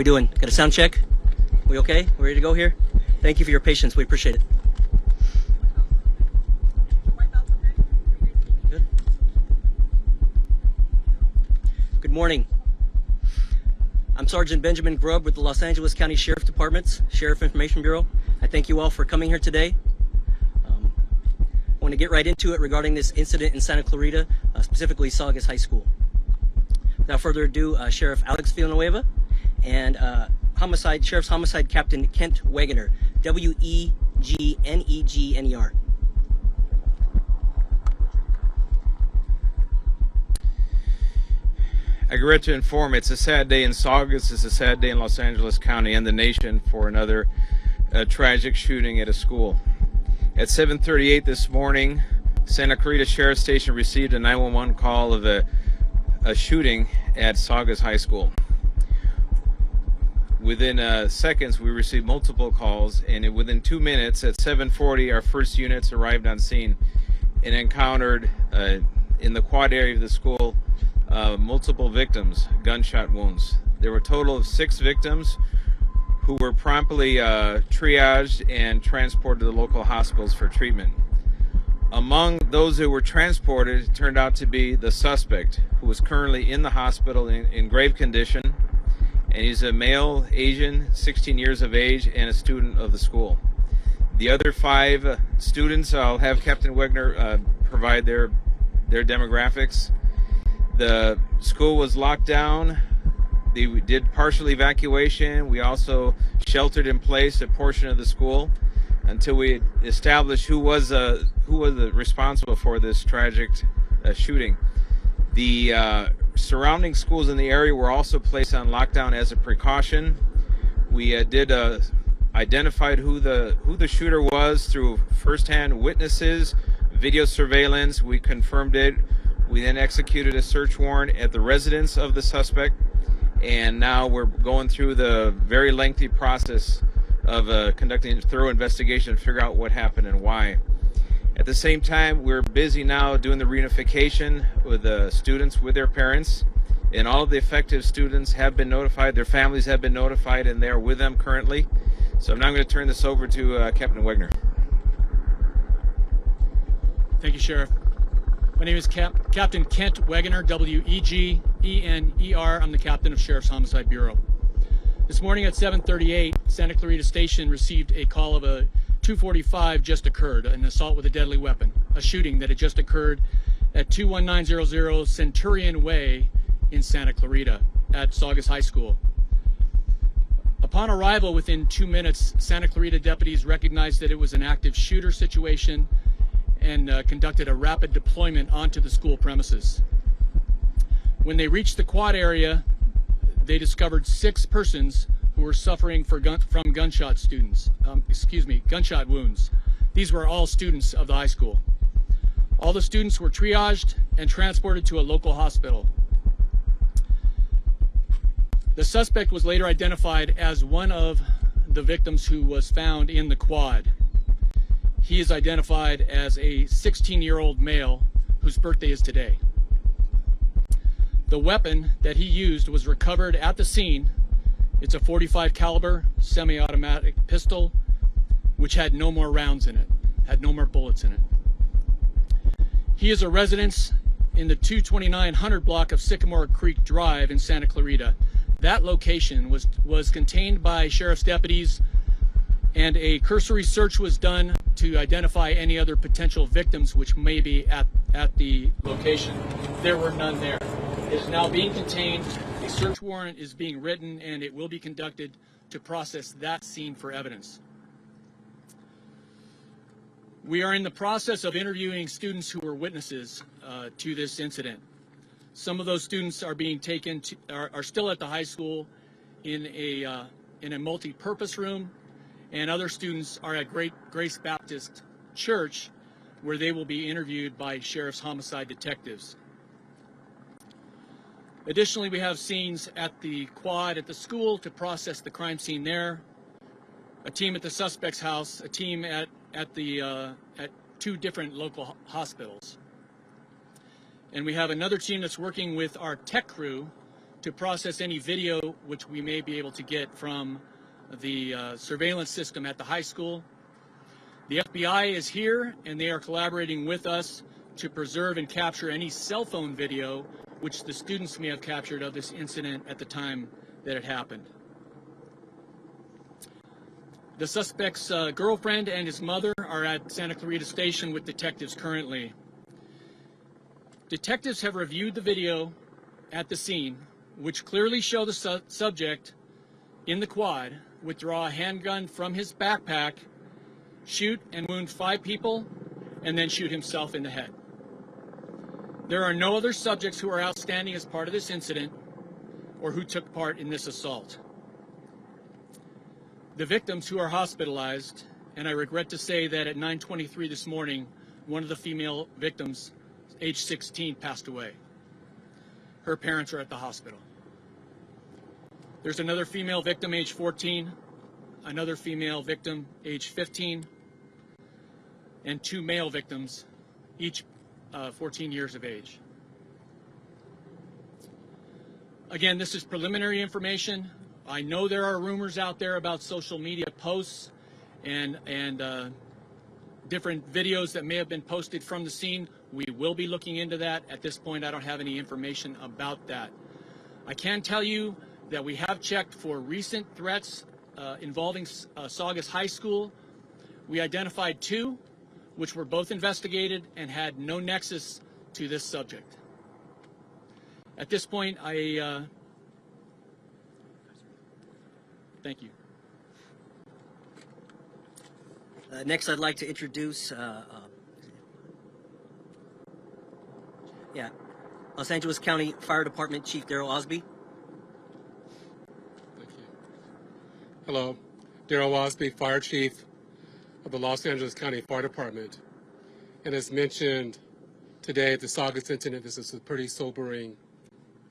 doing? Got a sound check? We okay? We ready to go here? Thank you for your patience. We appreciate it. Good. Good morning. I'm Sergeant Benjamin Grubb with the Los Angeles County Sheriff Department's Sheriff Information Bureau. I thank you all for coming here today. I want to get right into it regarding this incident in Santa Clarita, specifically Saugus High School. Without further ado, Sheriff Alex Villanueva and Sheriff's Homicide Captain Kent Wegener, W-E-G-N-E-G-N-E-R. I regret to inform it's a sad day in Saugus, it's a sad day in Los Angeles County and the nation for another tragic shooting at a school. At 7:38 this morning, Santa Clarita Sheriff Station received a 911 call of a shooting at Saugus High School. Within seconds, we received multiple calls, and within 2 minutes, at 7:40, our first units arrived on scene and encountered in the quad area of the school multiple victims, gunshot wounds. There were a total of 6 victims who were promptly triaged and transported to the local hospitals for treatment. Among those who were transported, it turned out to be the suspect, who was currently in the hospital in grave condition, and he's a male, Asian, 16 years of age, and a student of the school. The other 5 students, I'll have Captain Wegener provide their demographics. The school was locked down. They did partial evacuation. We also sheltered in place a portion of the school until we established who was responsible for this tragic shooting. The surrounding schools in the area were also placed on lockdown as a precaution. We did identified who the shooter was through firsthand witnesses, video surveillance. We confirmed it. We then executed a search warrant at the residence of the suspect, and now we're going through the very lengthy process of conducting a thorough investigation to figure out what happened and why. At the same time, we're busy now doing the reunification with the students with their parents, and all of the affected students have been notified, their families have been notified, and they're with them currently. So I'm now going to turn this over to Captain Wegener. Thank you, Sheriff. My name is Captain Kent Wegener, W-E-G-E-N-E-R. I'm the captain of Sheriff's Homicide Bureau. This morning at 7:38, Santa Clarita Station received a call of a 245 just occurred, an assault with a deadly weapon, a shooting that had just occurred at 21900 Centurion Way in Santa Clarita at Saugus High School. Upon arrival within 2 minutes, Santa Clarita deputies recognized that it was an active shooter situation and conducted a rapid deployment onto the school premises. When they reached the quad area, they discovered 6 persons who were suffering from gunshot wounds. These were all students of the high school. All the students were triaged and transported to a local hospital. The suspect was later identified as one of the victims who was found in the quad. He is identified as a 16-year-old male whose birthday is today. The weapon that he used was recovered at the scene. It's a .45 caliber semi-automatic pistol, which had no more rounds in it, had no more bullets in it. He is a resident in the 22900 block of Sycamore Creek Drive in Santa Clarita. That location was contained by sheriff's deputies, and a cursory search was done to identify any other potential victims which may be at the location. There were none there. It is now being contained. A search warrant is being written, and it will be conducted to process that scene for evidence. We are in the process of interviewing students who were witnesses to this incident. Some of those students are being taken to, are still at the high school in a multi-purpose room, and other students are at Grace Baptist Church, where they will be interviewed by Sheriff's Homicide detectives. Additionally, we have scenes at the quad at the school to process the crime scene there, a team at the suspect's house, a team at 2 different local hospitals. And we have another team that's working with our tech crew to process any video which we may be able to get from the surveillance system at the high school. The FBI is here, and they are collaborating with us to preserve and capture any cell phone video which the students may have captured of this incident at the time that it happened. The suspect's girlfriend and his mother are at Santa Clarita Station with detectives currently. Detectives have reviewed the video at the scene, which clearly show the subject in the quad withdraw a handgun from his backpack, shoot and wound 5 people, and then shoot himself in the head. There are no other subjects who are outstanding as part of this incident or who took part in this assault. The victims who are hospitalized, and I regret to say that at 9:23 this morning, one of the female victims, age 16, passed away. Her parents are at the hospital. There's another female victim, age 14, another female victim, age 15, and 2 male victims, each 14 years of age. Again, this is preliminary information. I know there are rumors out there about social media posts and different videos that may have been posted from the scene. We will be looking into that. At this point, I don't have any information about that. I can tell you that we have checked for recent threats involving Saugus High School. We identified 2, which were both investigated and had no nexus to this subject. At this point, thank you. Next, I'd like to introduce Los Angeles County Fire Department Chief Darrell Osby. Thank you. Hello, Darrell Osby, Fire Chief of the Los Angeles County Fire Department. And as mentioned today at the Saugus incident, this is a pretty sobering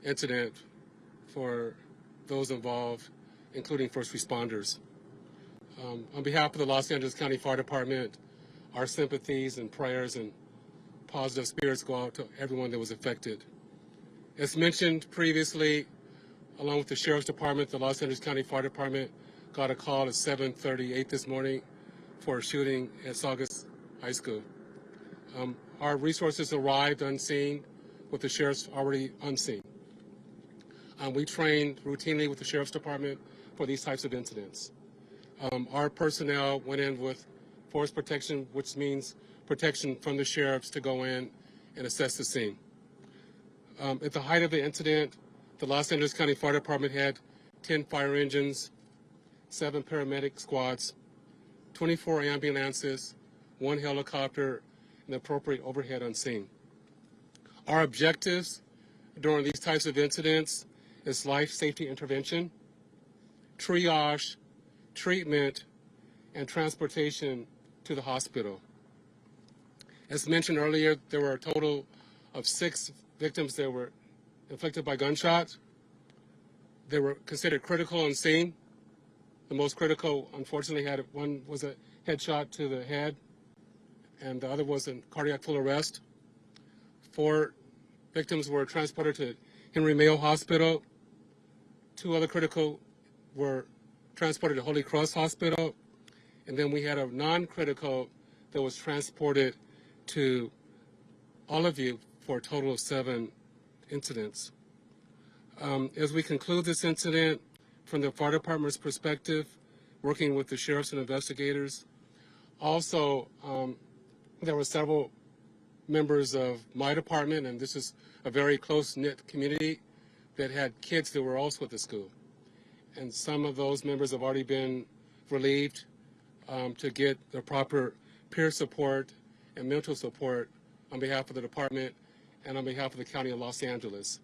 incident for those involved, including first responders. On behalf of the Los Angeles County Fire Department, our sympathies and prayers and positive spirits go out to everyone that was affected. As mentioned previously, along with the Sheriff's Department, the Los Angeles County Fire Department got a call at 7:38 this morning for a shooting at Saugus High School. Our resources arrived on scene with the sheriff's already on scene. We train routinely with the Sheriff's Department for these types of incidents. Our personnel went in with force protection, which means protection from the sheriffs to go in and assess the scene. At the height of the incident, the Los Angeles County Fire Department had 10 fire engines, 7 paramedic squads, 24 ambulances, 1 helicopter, and appropriate overhead on scene. Our objectives during these types of incidents is life safety intervention, triage, treatment, and transportation to the hospital. As mentioned earlier, there were a total of 6 victims that were inflicted by gunshots. They were considered critical on scene. The most critical, unfortunately, one was a headshot to the head, and the other was a cardiac full arrest. 4 victims were transported to Henry Mayo Hospital. 2 other critical were transported to Holy Cross Hospital. And then we had a non-critical that was transported to Olive for a total of 7 incidents. As we conclude this incident, from the fire department's perspective, working with the sheriffs and investigators, also there were several members of my department, and this is a very close-knit community, that had kids that were also at the school. And some of those members have already been relieved to get the proper peer support and mental support on behalf of the department and on behalf of the County of Los Angeles.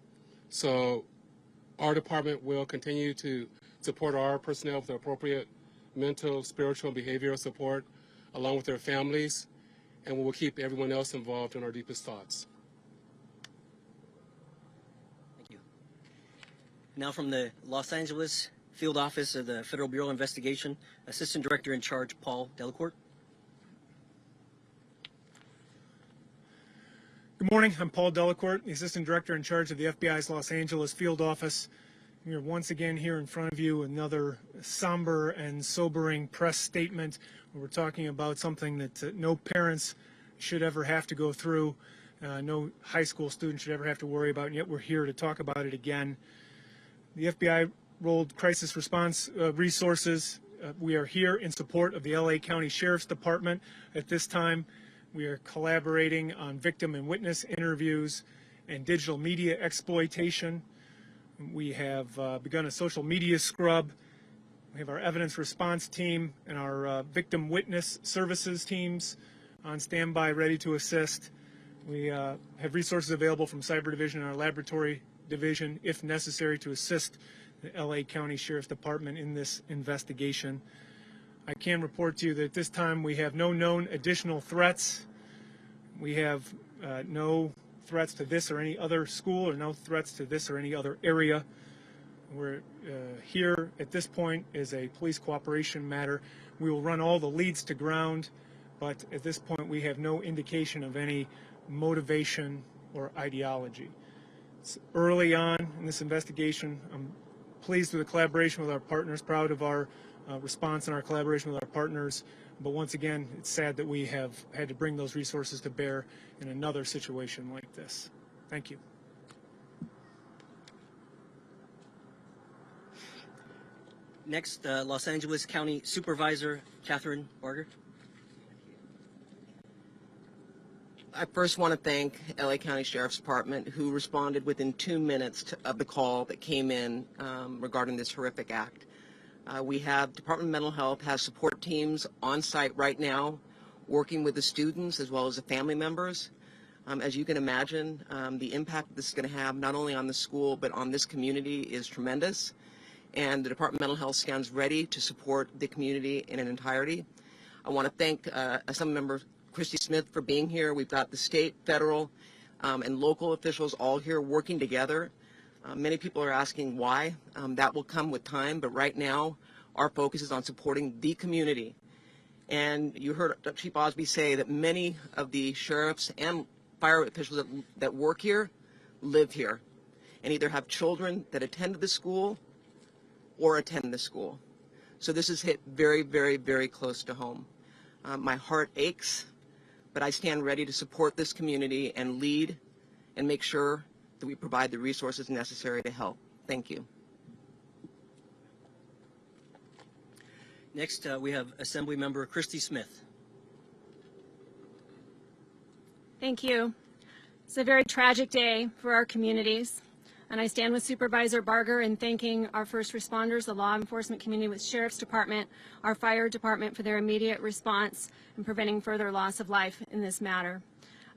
So our department will continue to support our personnel with the appropriate mental, spiritual, and behavioral support along with their families, and we will keep everyone else involved in our deepest thoughts. Thank you. Now from the Los Angeles Field Office of the Federal Bureau of Investigation, Assistant Director in Charge, Paul Delacourt. Good morning. I'm Paul Delacourt, the Assistant Director in charge of the FBI's Los Angeles Field Office. We are once again here in front of you, another somber and sobering press statement where we're talking about something that no parents should ever have to go through, no high school student should ever have to worry about, and yet we're here to talk about it again. The FBI rolled crisis response resources. We are here in support of the LA County Sheriff's Department. At this time, we are collaborating on victim and witness interviews and digital media exploitation. We have begun a social media scrub. We have our evidence response team and our victim witness services teams on standby, ready to assist. We have resources available from Cyber Division and our Laboratory Division, if necessary, to assist the LA County Sheriff's Department in this investigation. I can report to you that at this time we have no known additional threats. We have no threats to this or any other school, or no threats to this or any other area. We're here at this point is a police cooperation matter. We will run all the leads to ground, but at this point we have no indication of any motivation or ideology. It's early on in this investigation. I'm pleased with the collaboration with our partners, proud of our response and our collaboration with our partners. But once again, it's sad that we have had to bring those resources to bear in another situation like this. Thank you. Next, Los Angeles County Supervisor Catherine Barger. I first want to thank LA County Sheriff's Department, who responded within 2 minutes of the call that came in regarding this horrific act. We have Department of Mental Health has support teams on site right now working with the students as well as the family members. As you can imagine, the impact this is going to have not only on the school but on this community is tremendous. And the Department of Mental Health stands ready to support the community in an entirety. I want to thank Assembly Member Christy Smith for being here. We've got the state, federal, and local officials all here working together. Many people are asking why. That will come with time, but right now our focus is on supporting the community. And you heard Chief Osby say that many of the sheriffs and fire officials that work here live here and either have children that attend the school or attend the school. So this is hit very, very, very close to home. My heart aches, but I stand ready to support this community and lead and make sure that we provide the resources necessary to help. Thank you. Next, we have Assembly Member Christy Smith. Thank you. It's a very tragic day for our communities, and I stand with Supervisor Barger in thanking our first responders, the law enforcement community with Sheriff's Department, our fire department for their immediate response and preventing further loss of life in this matter.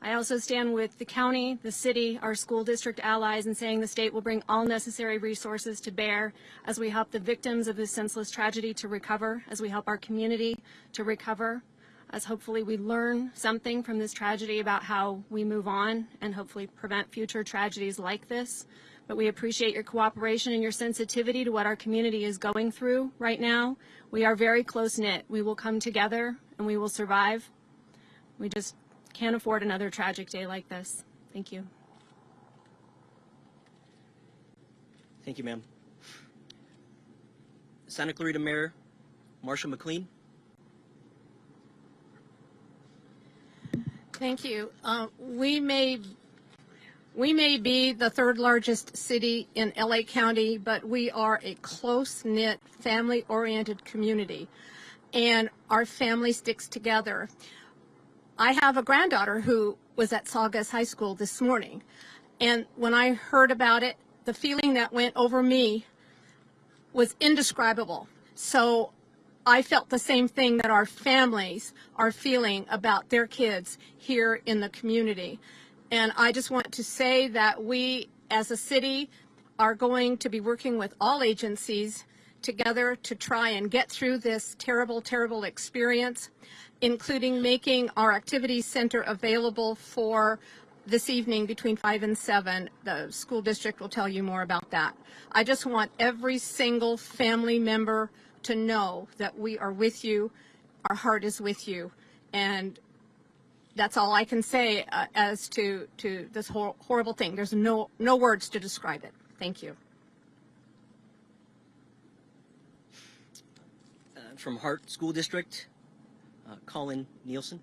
I also stand with the county, the city, our school district allies in saying the state will bring all necessary resources to bear as we help the victims of this senseless tragedy to recover, as we help our community to recover, as hopefully we learn something from this tragedy about how we move on and hopefully prevent future tragedies like this. But we appreciate your cooperation and your sensitivity to what our community is going through right now. We are very close-knit. We will come together and we will survive. We just can't afford another tragic day like this. Thank you. Thank you, ma'am. Santa Clarita Mayor Marsha McLean. Thank you. We may be the third largest city in LA County, but we are a close-knit, family-oriented community, and our family sticks together. I have a granddaughter who was at Saugus High School this morning, and when I heard about it, the feeling that went over me was indescribable. So I felt the same thing that our families are feeling about their kids here in the community. And I just want to say that we, as a city, are going to be working with all agencies together to try and get through this terrible, terrible experience, including making our activities center available for this evening between 5 and 7. The school district will tell you more about that. I just want every single family member to know that we are with you, our heart is with you, and that's all I can say as to this horrible thing. There's no words to describe it. Thank you. from Hart School District, Colin Nielsen.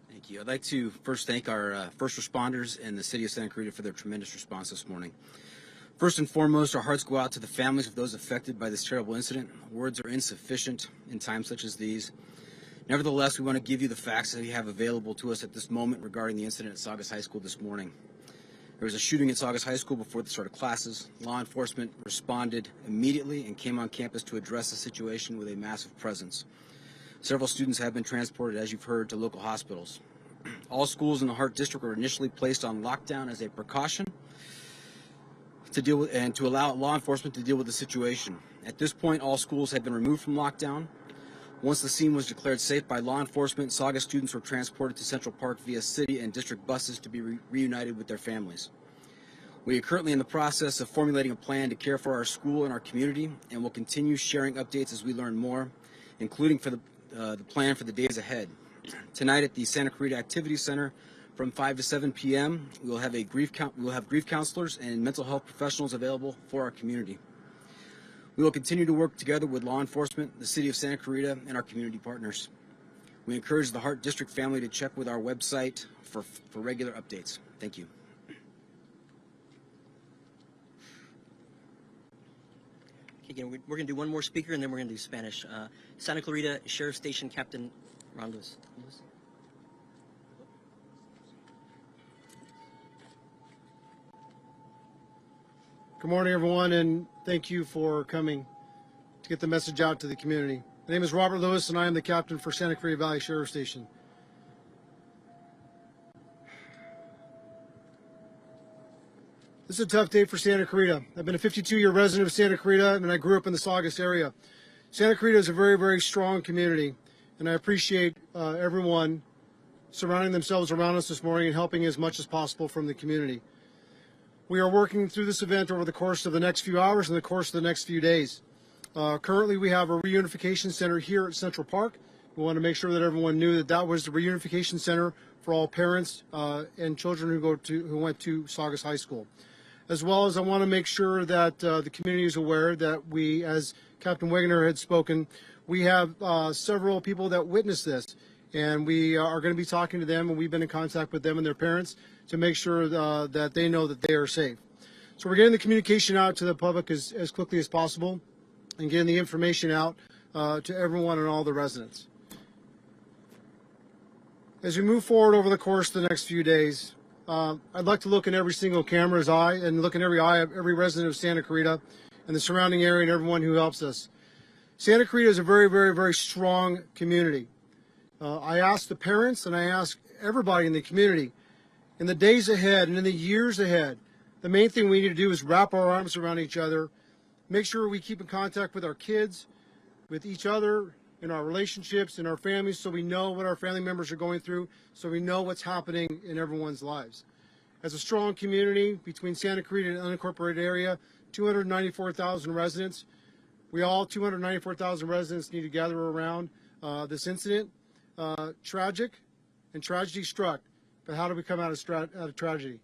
Thank you. I'd like to first thank our first responders and the City of Santa Clarita for their tremendous response this morning. First and foremost, our hearts go out to the families of those affected by this terrible incident. Words are insufficient in times such as these. Nevertheless, we want to give you the facts that we have available to us at this moment regarding the incident at Saugus High School this morning. There was a shooting at Saugus High School before the start of classes. Law enforcement responded immediately and came on campus to address the situation with a massive presence. Several students have been transported, as you've heard, to local hospitals. All schools in the Hart District were initially placed on lockdown as a precaution to deal with and to allow law enforcement to deal with the situation. At this point, all schools have been removed from lockdown. Once the scene was declared safe by law enforcement, Saugus students were transported to Central Park via city and district buses to be reunited with their families. We are currently in the process of formulating a plan to care for our school and our community, and will continue sharing updates as we learn more, including for the plan for the days ahead. Tonight at the Santa Clarita Activity Center, from 5 to 7 p.m., we will have grief counselors and mental health professionals available for our community. We will continue to work together with law enforcement, the City of Santa Clarita, and our community partners. We encourage the Hart District family to check with our website for regular updates. Thank you. Okay, again, we're going to do one more speaker, and then we're going to do Spanish. Santa Clarita Sheriff Station Captain Rondos. Good morning, everyone, and thank you for coming to get the message out to the community. My name is Robert Lewis, and I am the captain for Santa Clarita Valley Sheriff Station. This is a tough day for Santa Clarita. I've been a 52-year resident of Santa Clarita, and I grew up in the Saugus area. Santa Clarita is a very, very strong community, and I appreciate everyone surrounding themselves around us this morning and helping as much as possible from the community. We are working through this event over the course of the next few hours and the course of the next few days. Currently, we have a reunification center here at Central Park. We want to make sure that everyone knew that that was the reunification center for all parents and children who went to Saugus High School. As well as I want to make sure that the community is aware that we, as Captain Wegener had spoken, we have several people that witnessed this, and we are going to be talking to them, and we've been in contact with them and their parents to make sure that they know that they are safe. So we're getting the communication out to the public as quickly as possible and getting the information out to everyone and all the residents. As we move forward over the course of the next few days, I'd like to look in every single camera's eye and look in every eye of every resident of Santa Clarita and the surrounding area and everyone who helps us. Santa Clarita is a very, very, very strong community. I ask the parents and I ask everybody in the community, in the days ahead and in the years ahead, the main thing we need to do is wrap our arms around each other, make sure we keep in contact with our kids, with each other, in our relationships, in our families, so we know what our family members are going through, so we know what's happening in everyone's lives. As a strong community between Santa Clarita and the unincorporated area, 294,000 residents, we all 294,000 residents need to gather around this incident. Tragic and tragedy struck, but how do we come out of tragedy?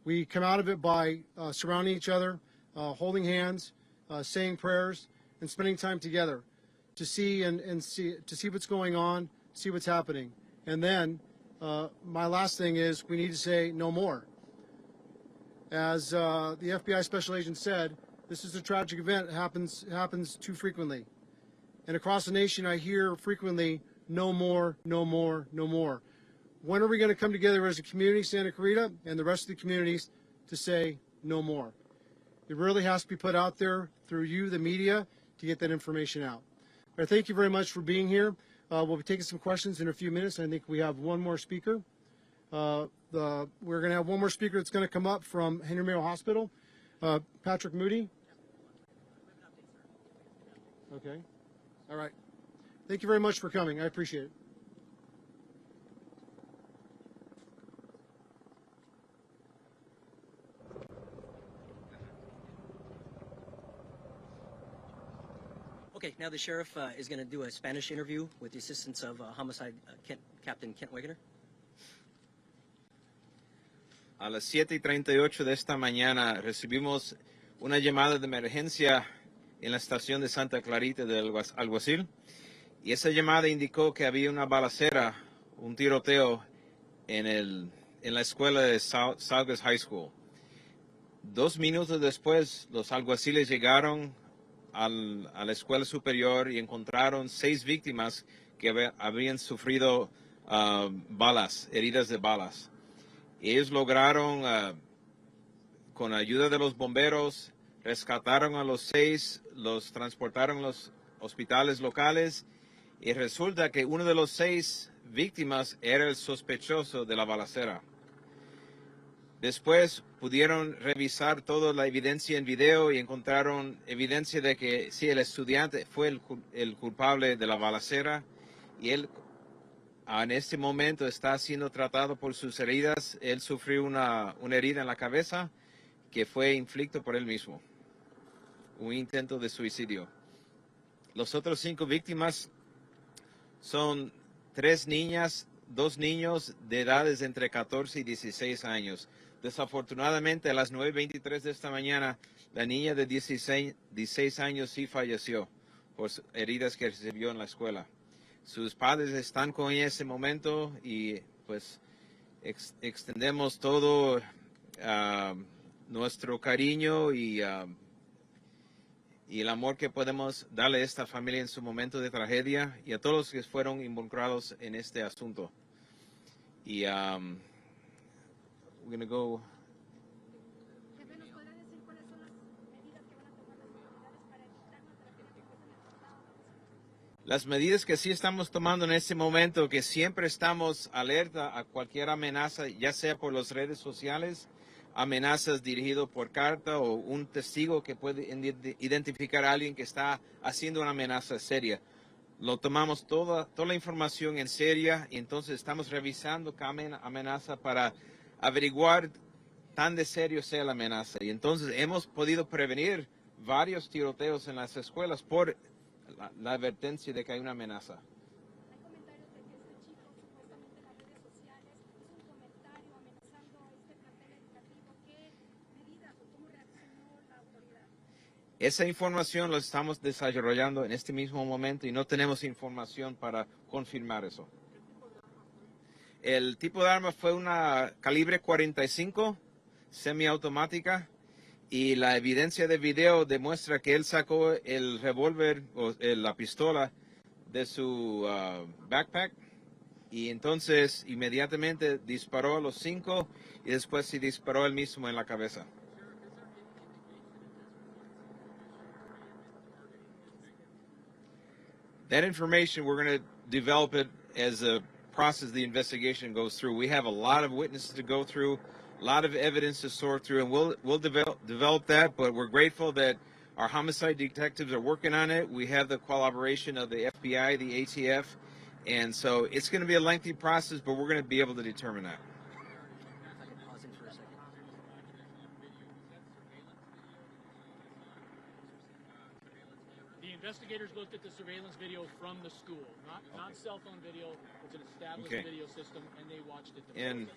We come out of it by surrounding each other, holding hands, saying prayers, and spending time together to see what's going on, see what's happening. And then my last thing is we need to say no more. As the FBI special agent said, this is a tragic event. It happens too frequently. And across the nation, I hear frequently, no more, no more, no more. When are we going to come together as a community, Santa Clarita, and the rest of the communities, to say no more? It really has to be put out there through you, the media, to get that information out. But thank you very much for being here. We'll be taking some questions in a few minutes. I think we have one more speaker. We're going to have one more speaker that's going to come up from Henry Mayo Hospital. Patrick Moody. Okay. All right. Thank you very much for coming. I appreciate it. Okay, now the sheriff is going to do a Spanish interview with the assistance of Homicide Captain Kent Wegener. A las 7:38 de esta mañana recibimos una llamada de emergencia en la estación de Santa Clarita del alguacil. Y esa llamada indicó que había una balacera, un tiroteo en la escuela de Saugus High School. 2 minutos después, los alguaciles llegaron a la escuela superior y encontraron 6 víctimas que habían sufrido heridas de balas. Ellos lograron, con ayuda de los bomberos, rescataron a los 6, los transportaron a los hospitales locales y resulta que uno de los 6 víctimas era el sospechoso de la balacera. Después pudieron revisar toda la evidencia en video y encontraron evidencia de que sí, el estudiante fue el culpable de la balacera y él en este momento está siendo tratado por sus heridas. Él sufrió una herida en la cabeza que fue inflicto por él mismo, un intento de suicidio. Los otros 5 víctimas son 3 niñas, 2 niños de edades entre 14 y 16 años. Desafortunadamente, a las 9:23 de esta mañana, la niña de 16 años sí falleció por heridas que recibió en la escuela. Sus padres están con ella en ese momento y pues extendemos todo nuestro cariño y el amor que podemos darle a esta familia en su momento de tragedia y a todos los que fueron involucrados en este asunto. Y we're going to go. Las medidas que sí estamos tomando en este momento, que siempre estamos alerta a cualquier amenaza, ya sea por las redes sociales, amenazas dirigidas por carta o un testigo que puede identificar a alguien que está haciendo una amenaza seria. Lo tomamos toda la información en serio y entonces estamos revisando cada amenaza para averiguar tan de serio sea la amenaza. Y entonces hemos podido prevenir varios tiroteos en las escuelas por la advertencia de que hay una amenaza. Hay comentarios de que este chico supuestamente en las redes sociales hizo un comentario amenazando a este plantel educativo. ¿Qué medidas o cómo reaccionó la autoridad? Esa información la estamos desarrollando en este mismo momento y no tenemos información para confirmar eso. El tipo de arma fue una calibre 45 semiautomática y la evidencia de video demuestra que él sacó el revólver o la pistola de su backpack y entonces inmediatamente disparó a los 5 y después se disparó él mismo en la cabeza. That information, we're going to develop it as a process the investigation goes through. We have a lot of witnesses to go through, a lot of evidence to sort through, and we'll develop that, but we're grateful that our homicide detectives are working on it. We have the collaboration of the FBI, the ATF, and so it's going to be a lengthy process, but we're going to be able to determine that. Investigators looked at the surveillance video from the school, not cell phone video. It's an established video system, and they watched it themselves.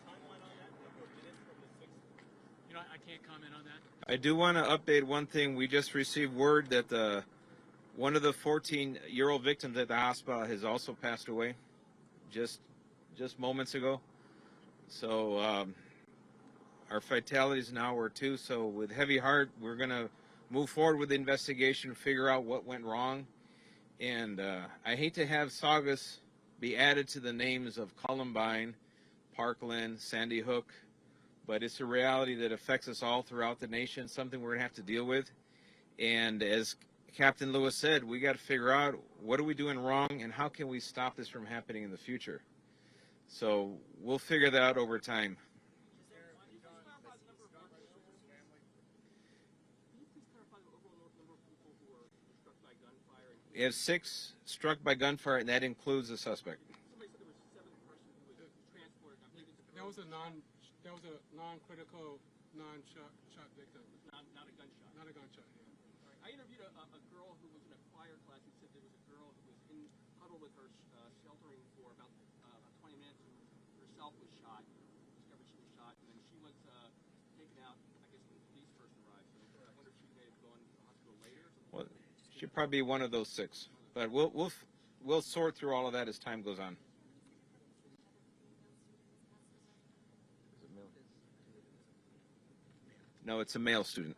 And I can't comment on that. I do want to update one thing. We just received word that one of the 14-year-old victims at the hospital has also passed away, just moments ago. So our fatalities now are 2. So with heavy heart, we're going to move forward with the investigation, figure out what went wrong. And I hate to have Saugus be added to the names of Columbine, Parkland, Sandy Hook, but it's a reality that affects us all throughout the nation, something we're going to have to deal with. And as Captain Lewis said, we got to figure out what are we doing wrong and how can we stop this from happening in the future. So we'll figure that out over time. We have 6 struck by gunfire, and that includes the suspect. That was a non-critical, non-shot victim. Not a gunshot. Not a gunshot. Yeah. Right. I interviewed a girl who was in a choir class who said there was a girl who was huddled with her, sheltering for about 20 minutes. Herself was shot. Discovered she was shot, and then she was taken out, I guess, when the police first arrived. So I wonder if she may have gone to the hospital later. Should probably be one of those 6, but we'll sort through all of that as time goes on. No, it's a male student.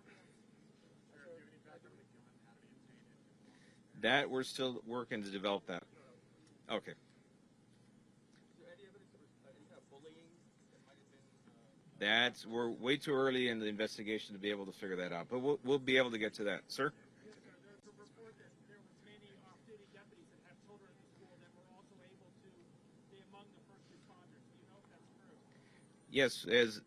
That we're still working to develop that. Okay. Is there any evidence there was any kind of bullying that might have been? That's we're way too early in the investigation to be able to figure that out, but we'll be able to get to that, sir. There's a report that there was many off-duty deputies that have children in the school that were also able to be among the first responders. Do you know if that's true? Yes,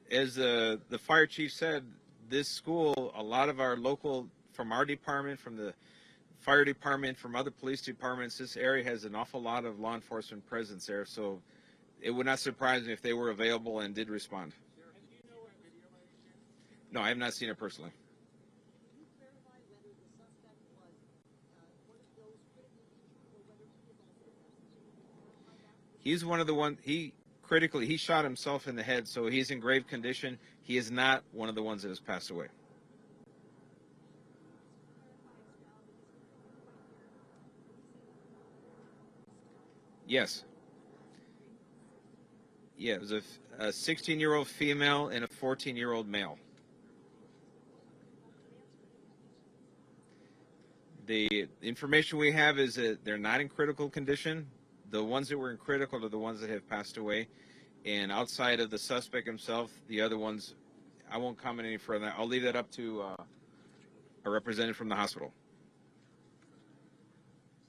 as the fire chief said, this school, a lot of our local, from our department, from the fire department, from other police departments, this area has an awful lot of law enforcement presence there, so it would not surprise me if they were available and did respond. No, I have not seen it personally. He's one of the ones, he shot himself in the head, so he's in grave condition. He is not one of the ones that has passed away. Yes. Yeah, it was a 16-year-old female and a 14-year-old male. The information we have is that they're not in critical condition. The ones that were in critical are the ones that have passed away. And outside of the suspect himself, the other ones, I won't comment any further. I'll leave that up to a representative from the hospital.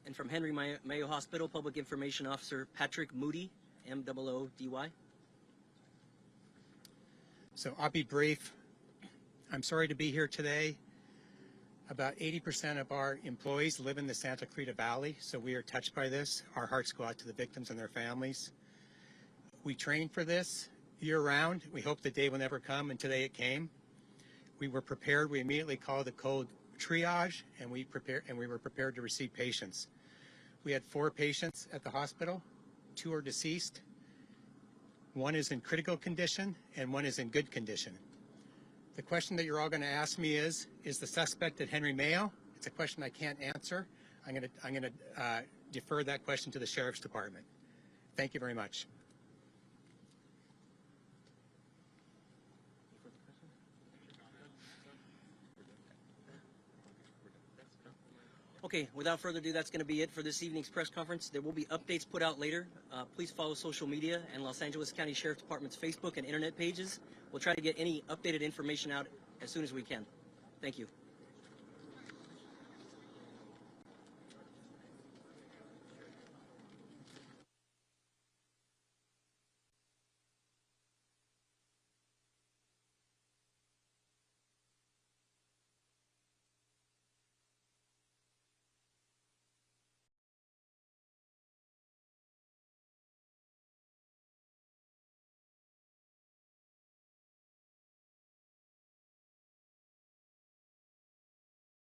And from Henry Mayo Hospital, Public Information Officer Patrick Moody, MOODY. So I'll be brief. I'm sorry to be here today. About 80% of our employees live in the Santa Clarita Valley, so we are touched by this. Our hearts go out to the victims and their families. We train for this year-round. We hope the day will never come, and today it came. We were prepared. We immediately called the code triage, and we were prepared to receive patients. We had 4 patients at the hospital. 2 are deceased. 1 is in critical condition, and 1 is in good condition. The question that you're all going to ask me is the suspect at Henry Mayo? It's a question I can't answer. I'm going to defer that question to the Sheriff's Department. Thank you very much. Okay, without further ado, that's going to be it for this evening's press conference. There will be updates put out later. Please follow social media and Los Angeles County Sheriff's Department's Facebook and internet pages. We'll try to get any updated information out as soon as we can. Thank you.